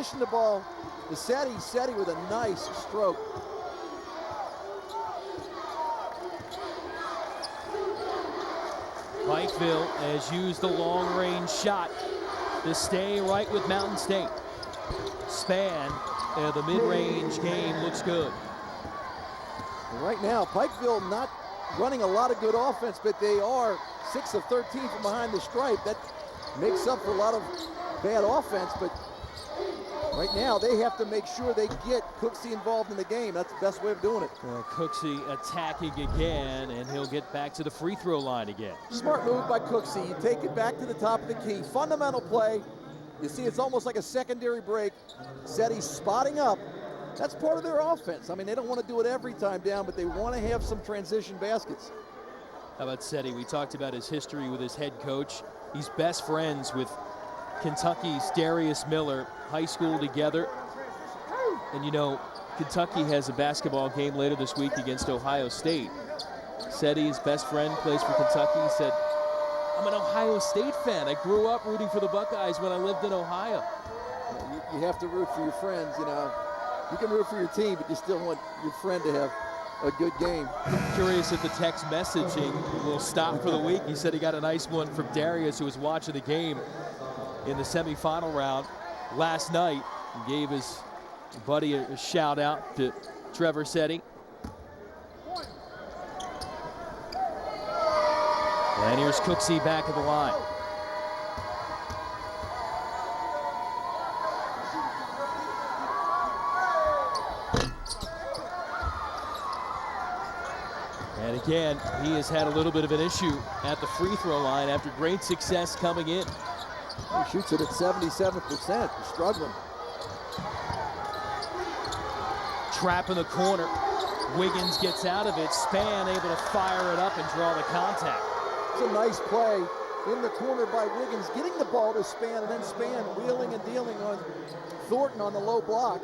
The ball to Seti with a nice stroke. Pikeville has used the long-range shot to stay right with Mountain State. Span, the mid-range game looks good. And right now, Pikeville not running a lot of good offense, but they are 6 of 13 from behind the stripe. That makes up for a lot of bad offense, but right now, they have to make sure they get Cooksey involved in the game. That's the best way of doing it. Cooksey attacking again, and he'll get back to the free throw line again. Smart move by Cooksey. You take it back to the top of the key. Fundamental play. You see, it's almost like a secondary break. Seti's spotting up. That's part of their offense. I mean, they don't want to do it every time down, but they want to have some transition baskets. How about Seti? We talked about his history with his head coach. He's best friends with Kentucky's Darius Miller, high school together. And you know, Kentucky has a basketball game later this week against Ohio State. Seti's best friend plays for Kentucky. He said, I'm an Ohio State fan. I grew up rooting for the Buckeyes when I lived in Ohio. You have to root for your friends, you know. You can root for your team, but you still want your friend to have a good game. Curious if the text messaging will stop for the week. He said he got a nice one from Darius, who was watching the game in the semifinal round last night. He gave his buddy a shout out to Trevor Seti. And here's Cooksey back at the line. And again, he has had a little bit of an issue at the free throw line after great success coming in. He shoots it at 77%. He's struggling. Trap in the corner. Wiggins gets out of it. Span able to fire it up and draw the contact. It's a nice play in the corner by Wiggins, getting the ball to Span, and then Span wheeling and dealing on Thornton on the low block.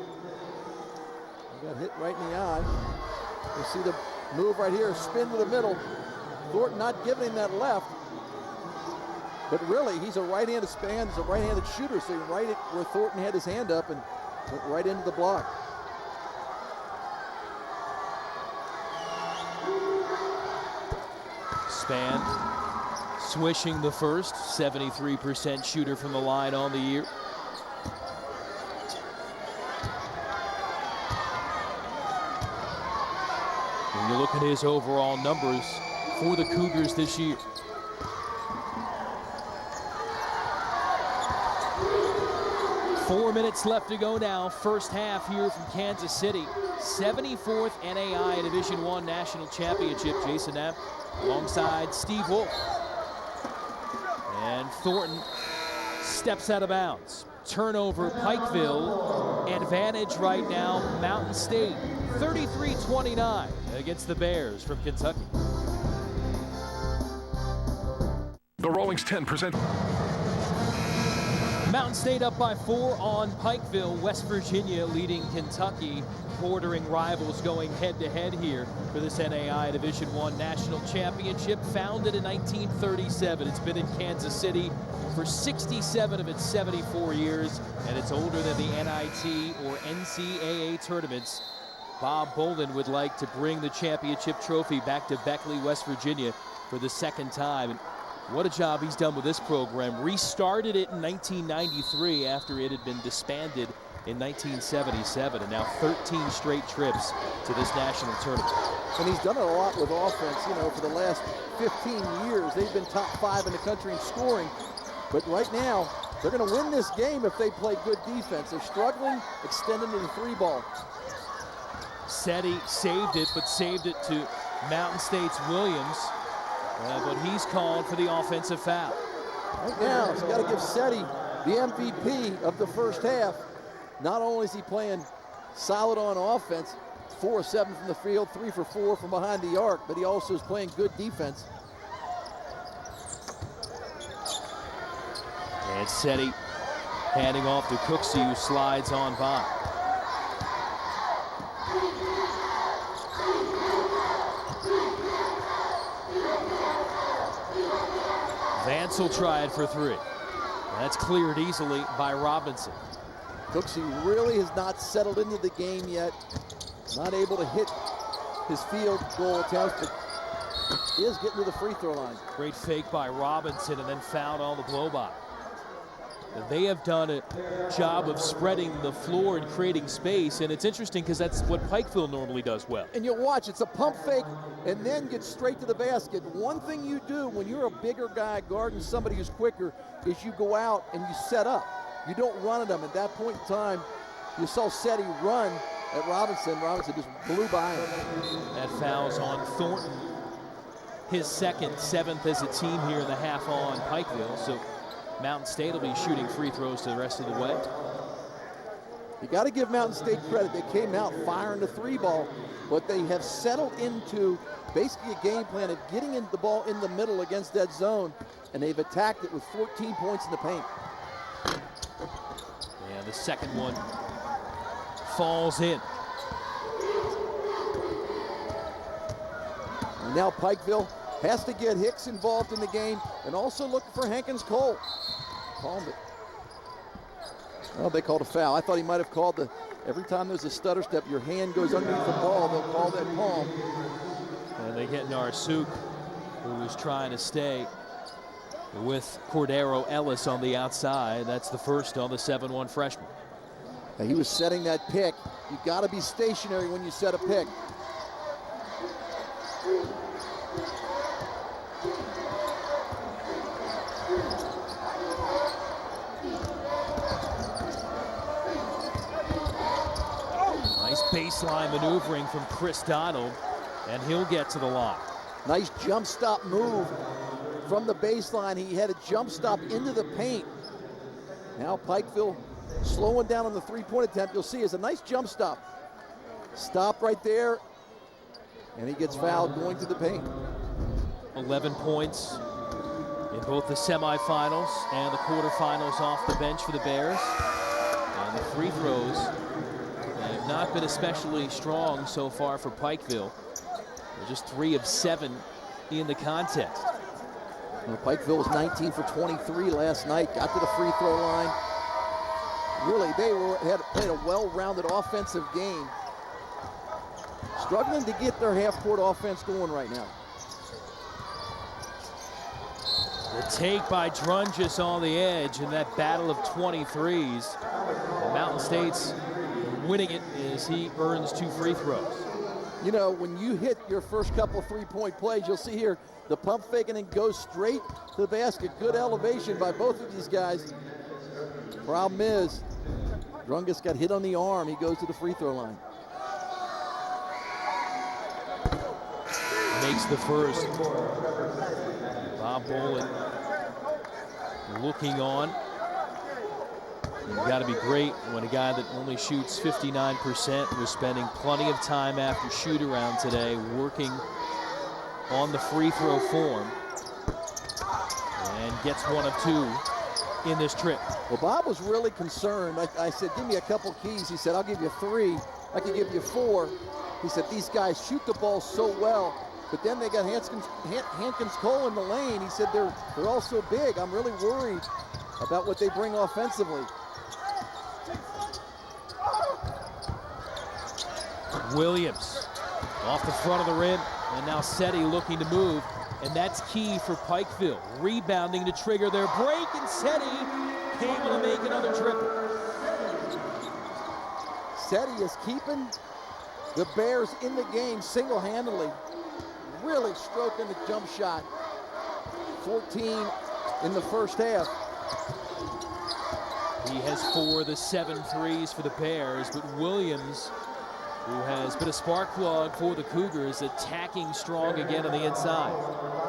He got hit right in the eye. You see the move right here, spin to the middle. Thornton not giving him that left. But really, he's a right-handed Span. He's a right-handed shooter, so he right at where Thornton had his hand up and went right into the block. Span swishing the first, 73% shooter from the line on the year. And you look at his overall numbers for the Cougars this year. Four minutes left to go now. First half here from Kansas City. 74th NAIA Division I National Championship. Jason Knapp alongside Steve Wolf. And Thornton steps out of bounds. Turnover, Pikeville. Advantage right now, Mountain State. 33-29 against the Bears from Kentucky. The Rollings 10%. Mountain State up by 4 on Pikeville. West Virginia leading Kentucky. Bordering rivals going head-to-head here for this NAIA Division I National Championship. Founded in 1937. It's been in Kansas City for 67 of its 74 years, and it's older than the NIT or NCAA tournaments. Bob Bolin would like to bring the championship trophy back to Beckley, West Virginia for the second time. And what a job he's done with this program. Restarted it in 1993 after it had been disbanded in 1977, and now 13 straight trips to this national tournament. And he's done it a lot with offense, you know, for the last 15 years. They've been top 5 in the country in scoring. But right now, they're going to win this game if they play good defense. They're struggling, extending to the 3-ball. Seti saved it, but saved it to Mountain State's Williams. But he's called for the offensive foul. Right now, he's got to give Seti the MVP of the first half. Not only is he playing solid on offense, 4 of 7 from the field, 3 for 4 from behind the arc, but he also is playing good defense. And Seti handing off to Cooksey, who slides on by. Vance will try it for 3. That's cleared easily by Robinson. Cooksey really has not settled into the game yet. Not able to hit his field goal attempts, but he is getting to the free throw line. Great fake by Robinson and then fouled on the blow by. And they have done a job of spreading the floor and creating space, and it's interesting because that's what Pikeville normally does well. And you'll watch, it's a pump fake and then get straight to the basket. One thing you do when you're a bigger guy guarding somebody who's quicker is you go out and you set up. You don't run at them. At that point in time, you saw Seti run at Robinson. Robinson just blew by him. That foul's on Thornton. His second, 7th as a team here in the half on Pikeville. So Mountain State will be shooting free throws the rest of the way. You got to give Mountain State credit. They came out firing the 3 ball, but they have settled into basically a game plan of getting in the ball in the middle against that zone, and they've attacked it with 14 points in the paint. And the second one falls in. And now Pikeville has to get Hicks involved in the game and also looking for Hankins Cole. Palmed it. Oh, they called a foul. I thought he might have called the, every time there's a stutter step, your hand goes underneath the ball, they'll call that palm. And they get Narsuk, who was trying to stay with Cordero Ellis on the outside. That's the first on the 7-1 freshman. Now, he was setting that pick. You got to be stationary when you set a pick. Nice baseline maneuvering from Chris Donald, and he'll get to the line. Nice jump stop move from the baseline. He had a jump stop into the paint. Now Pikeville slowing down on the 3-point attempt. You'll see is a nice jump stop. Stop right there, and he gets fouled going to the paint. 11 points in both the semifinals and the quarterfinals off the bench for the Bears. And the free throws have not been especially strong so far for Pikeville. They're just 3 of 7 in the contest. Well, Pikeville was 19 for 23 last night, got to the free throw line. Really, they had played a well-rounded offensive game. Struggling to get their half-court offense going right now. The take by Drungus on the edge in that battle of 23s. And Mountain State's winning it as he earns 2 free throws. You know, when you hit your first couple 3-point plays, you'll see here the pump fake and then goes straight to the basket. Good elevation by both of these guys. Problem is, Drungus got hit on the arm. He goes to the free throw line. Makes the first. Bob Bolin looking on. You got to be great when a guy that only shoots 59% was spending plenty of time after shoot around today working on the free throw form and gets 1 of 2 in this trip. Well, Bob was really concerned. I said, give me a couple keys. He said, I'll give you 3. I can give you 4. He said, these guys shoot the ball so well, but then they got Hankins Cole in the lane. He said, they're all so big. I'm really worried about what they bring offensively. Williams off the front of the rim, and now Seti looking to move, and that's key for Pikeville. Rebounding to trigger their break, and Seti able to make another triple. Seti is keeping the Bears in the game single-handedly. Really stroking the jump shot. 14 in the first half. He has 4 of the 7 threes for the Bears, but Williams, who has been a spark plug for the Cougars, attacking strong again on the inside.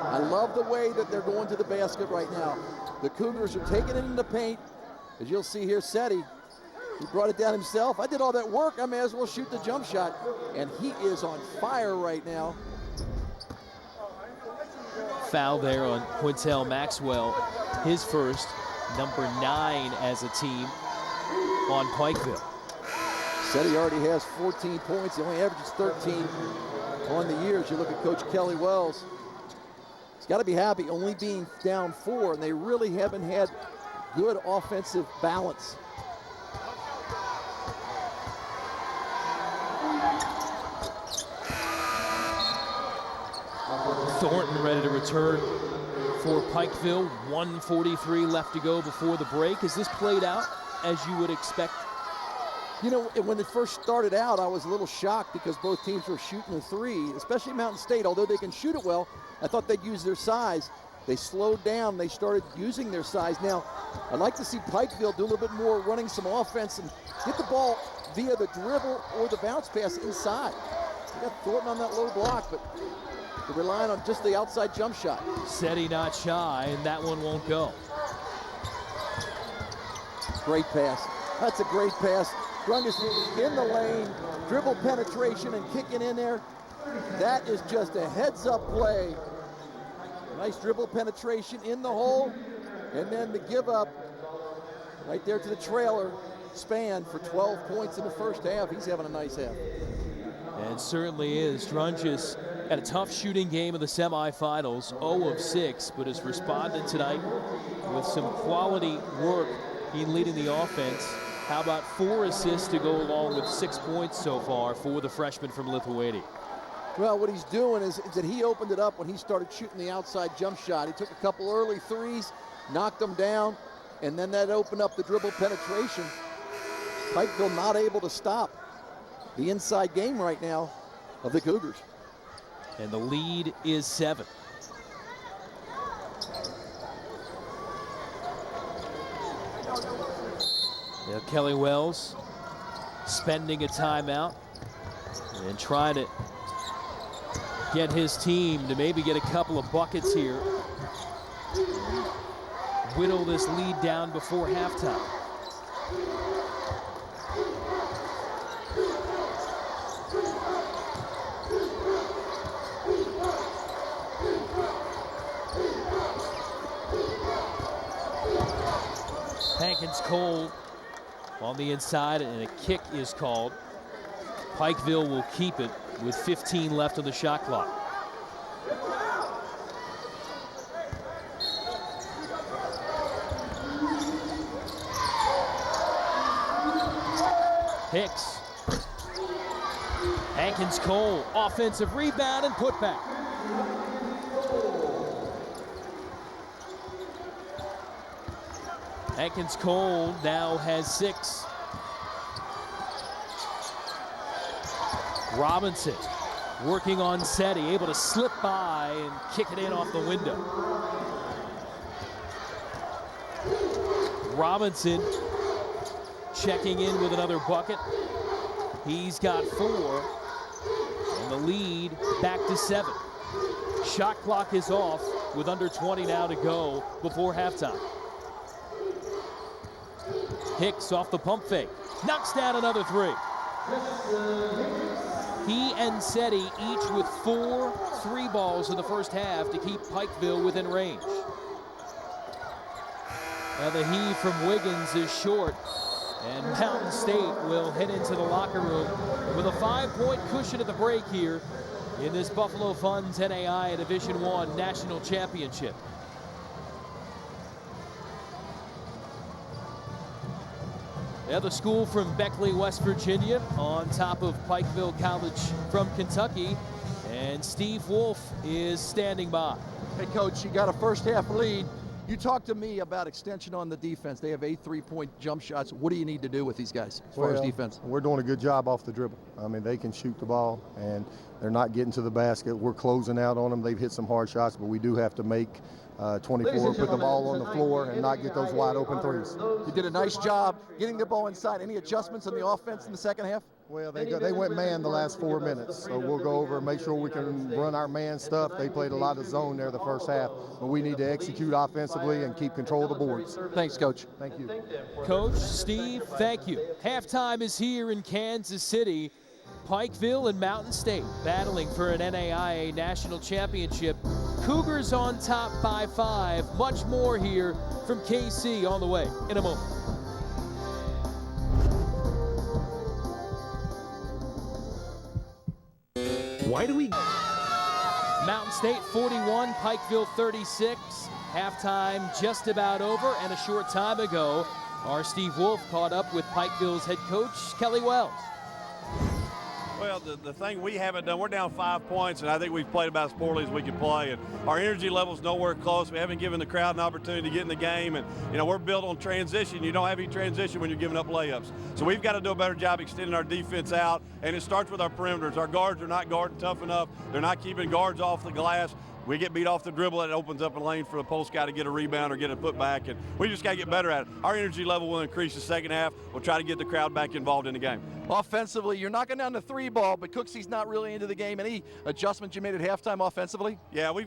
I love the way that they're going to the basket right now. The Cougars are taking it in the paint. As you'll see here, Seti, he brought it down himself. I did all that work, I may as well shoot the jump shot. And he is on fire right now. Foul there on Quintel Maxwell, his first, number 9 as a team on Pikeville. Seti already has 14 points. He only averages 13 on the year. As you look at Coach Kelly Wells, he's got to be happy only being down 4, and they really haven't had good offensive balance. Thornton ready to return for Pikeville. 1:43 left to go before the break. Has this played out as you would expect? You know, when it first started out, I was a little shocked because both teams were shooting the three, especially Mountain State. Although they can shoot it well, I thought they'd use their size. They slowed down. They started using their size. Now, I'd like to see Pikeville do a little bit more, running some offense and get the ball via the dribble or the bounce pass inside. You got Thornton on that low block, but they're relying on just the outside jump shot. Seti not shy, and that one won't go. Great pass. That's a great pass. Drungus in the lane, dribble penetration and kicking in there. That is just a heads-up play. Nice dribble penetration in the hole, and then the give up right there to the trailer span for 12 points in the first half. He's having a nice half. And certainly is. Drungus had a tough shooting game in the semifinals, 0 of 6, but has responded tonight with some quality work in leading the offense. How about 4 assists to go along with 6 points so far for the freshman from Lithuania? Well, what he's doing is that he opened it up when he started shooting the outside jump shot. He took a couple early threes, knocked them down, and then that opened up the dribble penetration. Pikeville not able to stop the inside game right now of the Cougars. And the lead is 7. Now Kelly Wells spending a timeout and trying to get his team to maybe get a couple of buckets here. Whittle this lead down before halftime. Hankins Cole on the inside, and a kick is called. Pikeville will keep it with 15 left on the shot clock. Hicks. Hankins Cole, offensive rebound and putback. Hankins Cole now has 6. Robinson working on Seti, able to slip by and kick it in off the window. Robinson checking in with another bucket. He's got 4, and the lead back to 7. Shot clock is off with under 20 now to go before halftime. Hicks off the pump fake, knocks down another 3. He and Seti each with 4 3 balls in the first half to keep Pikeville within range. Now the heave from Wiggins is short, and Mountain State will head into the locker room with a 5-point cushion at the break here in this Buffalo Funds NAIA Division I National Championship. The other school from Beckley, West Virginia, on top of Pikeville College from Kentucky, and Steve Wolf is standing by. Hey, Coach, you got a first half lead. You talked to me about extension on the defense. They have 8 3-point jump shots. What do you need to do with these guys as far as defense? We're doing a good job off the dribble. I mean, they can shoot the ball, and they're not getting to the basket. We're closing out on them. They've hit some hard shots, but we do have to make 24, put the ball on the floor, and not get those wide open threes. You did a nice job getting the ball inside. Any adjustments on the offense in the second half? Well, they went man the last 4 minutes, so we'll go over and make sure we can run our man stuff. They played a lot of zone there the first half, but we need to execute offensively and keep control of the boards. Thanks, Coach. Thank you. Coach, Steve, thank you. Halftime is here in Kansas City. Pikeville and Mountain State battling for an NAIA National Championship. Cougars on top by 5. Much more here from KC on the way in a moment. Why do we? Mountain State 41, Pikeville 36. Halftime just about over, and a short time ago, our Steve Wolf caught up with Pikeville's head coach, Kelly Wells. Well, the thing we haven't done, we're down 5 points, and I think we've played about as poorly as we can play. And our energy level's nowhere close. We haven't given the crowd an opportunity to get in the game. And, you know, we're built on transition. You don't have any transition when you're giving up layups. So we've got to do a better job extending our defense out, and it starts with our perimeters. Our guards are not guarding tough enough. They're not keeping guards off the glass. We get beat off the dribble, it opens up a lane for the post guy to get a rebound or get a putback, and we just got to get better at it. Our energy level will increase the second half. We'll try to get the crowd back involved in the game. Offensively, you're knocking down the 3 ball, but Cooksey's not really into the game. Any adjustments you made at halftime offensively? Yeah,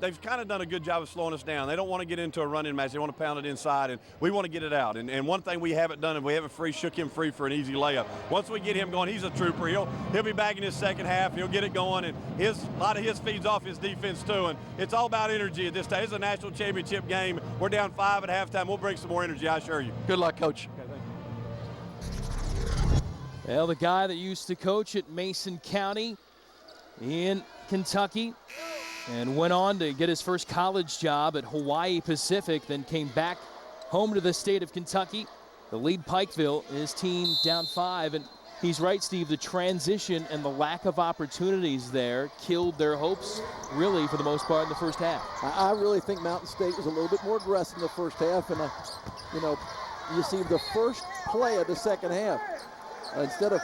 they've kind of done a good job of slowing us down. They don't want to get into a run-in match. They want to pound it inside, and we want to get it out. And one thing we haven't done is we haven't shook him free for an easy layup. Once we get him going, he's a trooper. He'll be back in his second half. He'll get it going, and a lot of his feeds off his defense too. And it's all about energy at this time. It's a national championship game. We're down 5 at halftime. We'll bring some more energy, I assure you. Good luck, Coach. Well, the guy that used to coach at Mason County in Kentucky and went on to get his first college job at Hawaii Pacific, then came back home to the state of Kentucky to lead Pikeville, his team down 5. And he's right, Steve, the transition and the lack of opportunities there killed their hopes, really, for the most part in the first half. I really think Mountain State was a little bit more aggressive in the first half, and, you know, you see the first play of the second half. Instead of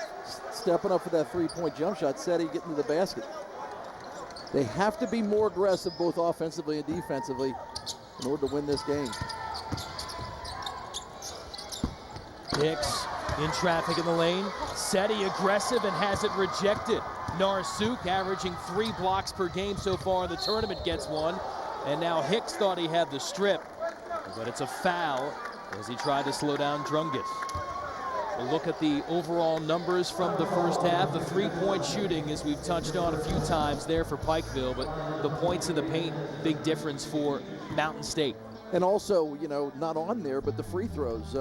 stepping up for that 3-point jump shot, Seti getting to the basket. They have to be more aggressive both offensively and defensively in order to win this game. Hicks in traffic in the lane. Seti aggressive and has it rejected. Narsuk averaging 3 blocks per game so far in the tournament gets one. And now Hicks thought he had the strip, but it's a foul as he tried to slow down Drungus. We'll look at the overall numbers from the first half. The 3-point shooting, as we've touched on a few times there for Pikeville, but the points in the paint, big difference for Mountain State. And also, you know, not on there, but the free throws.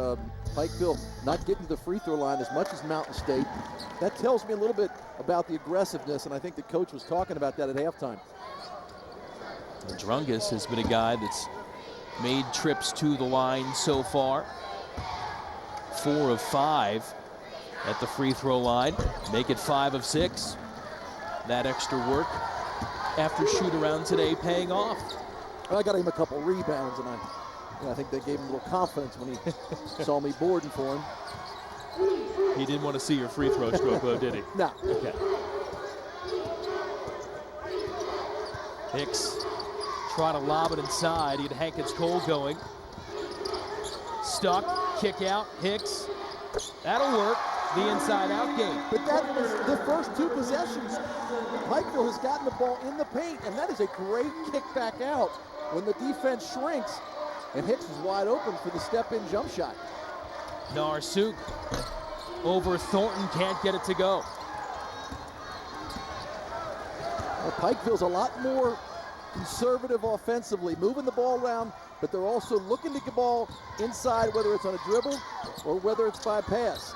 Pikeville not getting to the free throw line as much as Mountain State. That tells me a little bit about the aggressiveness, and I think the coach was talking about that at halftime. And Drungus has been a guy that's made trips to the line so far. 4 of 5 at the free throw line. Make it 5 of 6. That extra work after shoot around today paying off. Well, I got him a couple rebounds, and I think they gave him a little confidence when he saw me boarding for him. He didn't want to see your free throw stroke, though, did he? No. Okay. Hicks trying to lob it inside. He had Hankins Cole going. Stuck, kick out, Hicks. That'll work. The inside-out game. But that was the first 2 possessions. Pikeville has gotten the ball in the paint, and that is a great kick back out when the defense shrinks, and Hicks is wide open for the step-in jump shot. Narsuk over Thornton, can't get it to go. Well, Pikeville's a lot more conservative offensively, moving the ball around, but they're also looking to get the ball inside, whether it's on a dribble or whether it's by pass.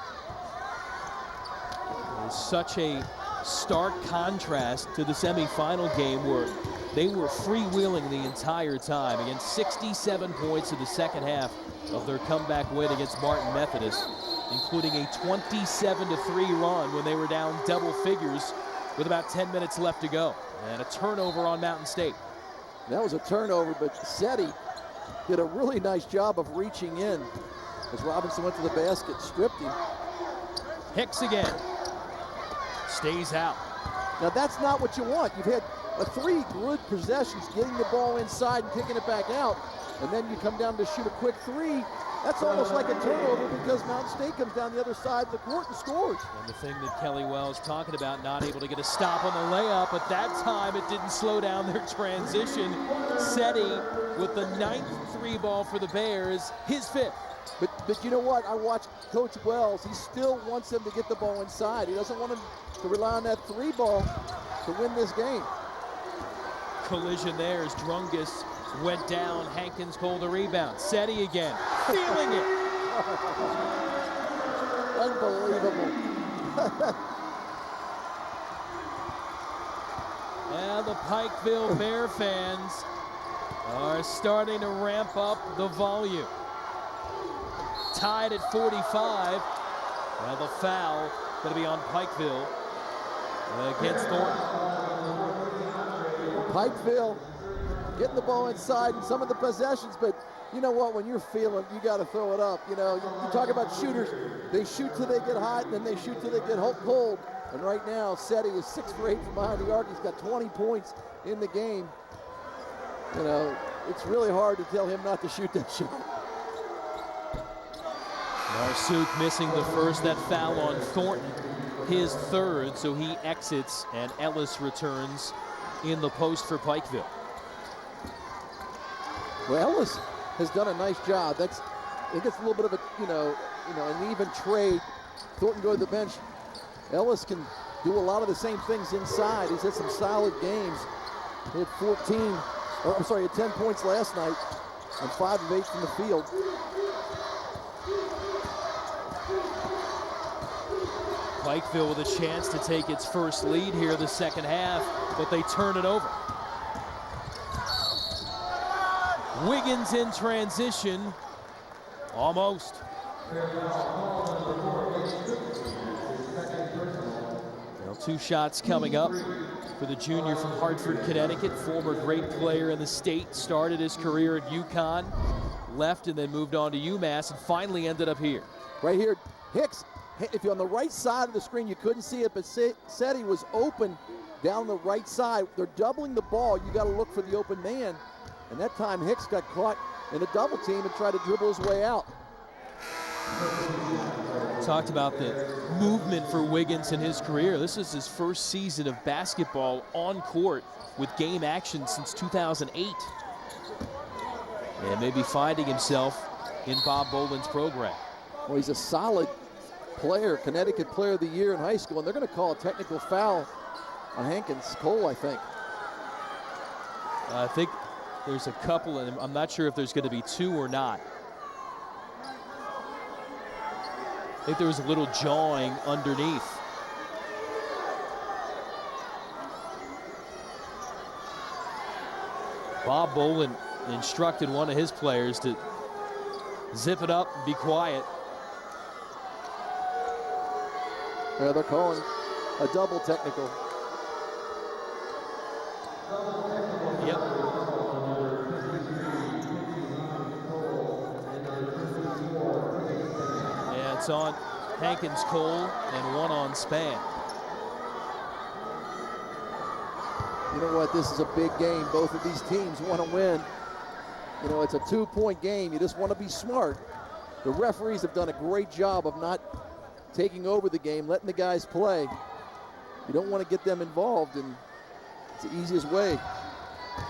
It's such a stark contrast to the semifinal game where they were freewheeling the entire time against 67 points in the second half of their comeback win against Martin Methodist, including a 27-3 run when they were down double figures with about 10 minutes left to go. And a turnover on Mountain State. That was a turnover, but Seti did a really nice job of reaching in as Robinson went to the basket, stripped him. Hicks again. Stays out. Now that's not what you want. You've had 3 good possessions getting the ball inside and kicking it back out, and then you come down to shoot a quick 3. That's almost like a turnover because Mountain State comes down the other side of the court and scores. And the thing that Kelly Wells talking about, not able to get a stop on the layup, but that time it didn't slow down their transition. Seti with the 9th 3 ball for the Bears, his 5th. But you know what? I watched Coach Wells. He still wants them to get the ball inside. He doesn't want them to rely on that 3 ball to win this game. Collision there as Drungus went down. Hankins Cole the rebound. Seti again, feeling it. Unbelievable. And the Pikeville Bear fans are starting to ramp up the volume. Tied at 45. Well, the foul going to be on Pikeville. against Thornton. Pikeville getting the ball inside in some of the possessions, but you know what? When you're feeling, you got to throw it up. You know, you talk about shooters. They shoot till they get hot, and then they shoot till they get cold. And right now, Seti is 6 for 8 from behind the arc. He's got 20 points in the game. You know, it's really hard to tell him not to shoot that shot. Narsuk missing the first. That foul on Thornton, his third, so he exits, and Ellis returns in the post for Pikeville. Well, Ellis has done a nice job. I think it's a little bit of a, an even trade. Thornton go to the bench. Ellis can do a lot of the same things inside. He's had some solid games. He had 10 points last night and 5 of 8 from the field. Pikeville with a chance to take its first lead here the second half, but they turn it over. Wiggins in transition, almost. Well, 2 shots coming up for the junior from Hartford, Connecticut, former great player in the state, started his career at UConn, left and then moved on to UMass and finally ended up here. Right here, Hicks, if you're on the right side of the screen, you couldn't see it, but Seti was open down the right side. They're doubling the ball. You got to look for the open man. And that time Hicks got caught in a double team and tried to dribble his way out. Talked about the movement for Wiggins in his career. This is his first season of basketball on court with game action since 2008. And maybe finding himself in Bob Boland's program. Well, he's a solid player, Connecticut Player of the Year in high school, and they're going to call a technical foul on Hankins Cole, I think. I think there's a couple, and I'm not sure if there's going to be 2 or not. I think there was a little jawing underneath. Bob Boland instructed one of his players to zip it up and be quiet. Yeah, they're calling a double technical. Yep. Yeah, it's on Hankins Cole and 1 on Span. You know what? This is a big game. Both of these teams want to win. You know, it's a 2-point game. You just want to be smart. The referees have done a great job of not taking over the game, letting the guys play. You don't want to get them involved, and it's the easiest way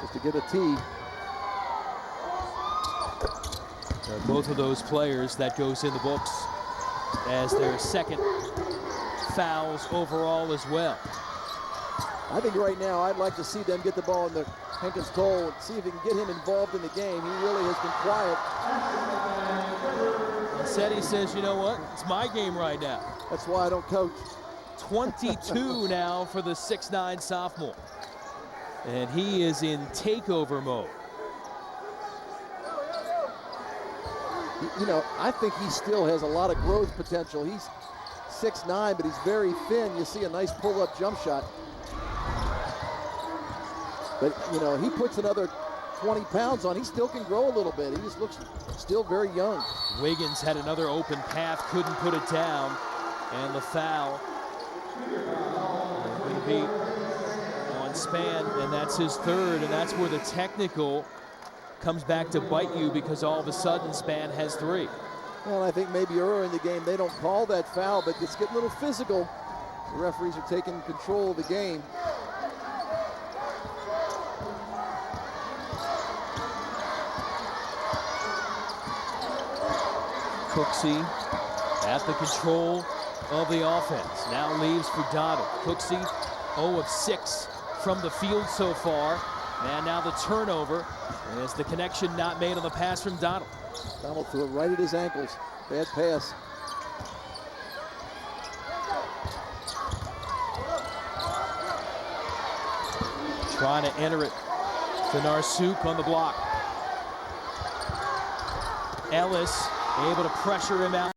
just to get a tee. Both of those players, that goes in the books as their second fouls overall as well. I think right now I'd like to see them get the ball in the Hankins Cole and see if they can get him involved in the game. He really has been quiet. Seti says, you know what? It's my game right now. That's why I don't coach. 22 now for the 6'9" sophomore. And he is in takeover mode. You know, I think he still has a lot of growth potential. He's 6'9", but he's very thin. You see a nice pull-up jump shot. But, you know, he puts another 20 pounds on. He still can grow a little bit. He just looks still very young. Wiggins had another open path, couldn't put it down. And the foul going to be on Span, and that's his third. And that's where the technical comes back to bite you, because all of a sudden Span has 3. Well, I think maybe earlier in the game they don't call that foul, but it's getting a little physical. The referees are taking control of the game. Cooksey at the control of the offense. Now leaves for Donald. Cooksey 0 of 6 from the field so far. And now the turnover as the connection not made on the pass from Donald. Donald threw it right at his ankles. Bad pass. Trying to enter it to Narsuk on the block. Ellis able to pressure him out.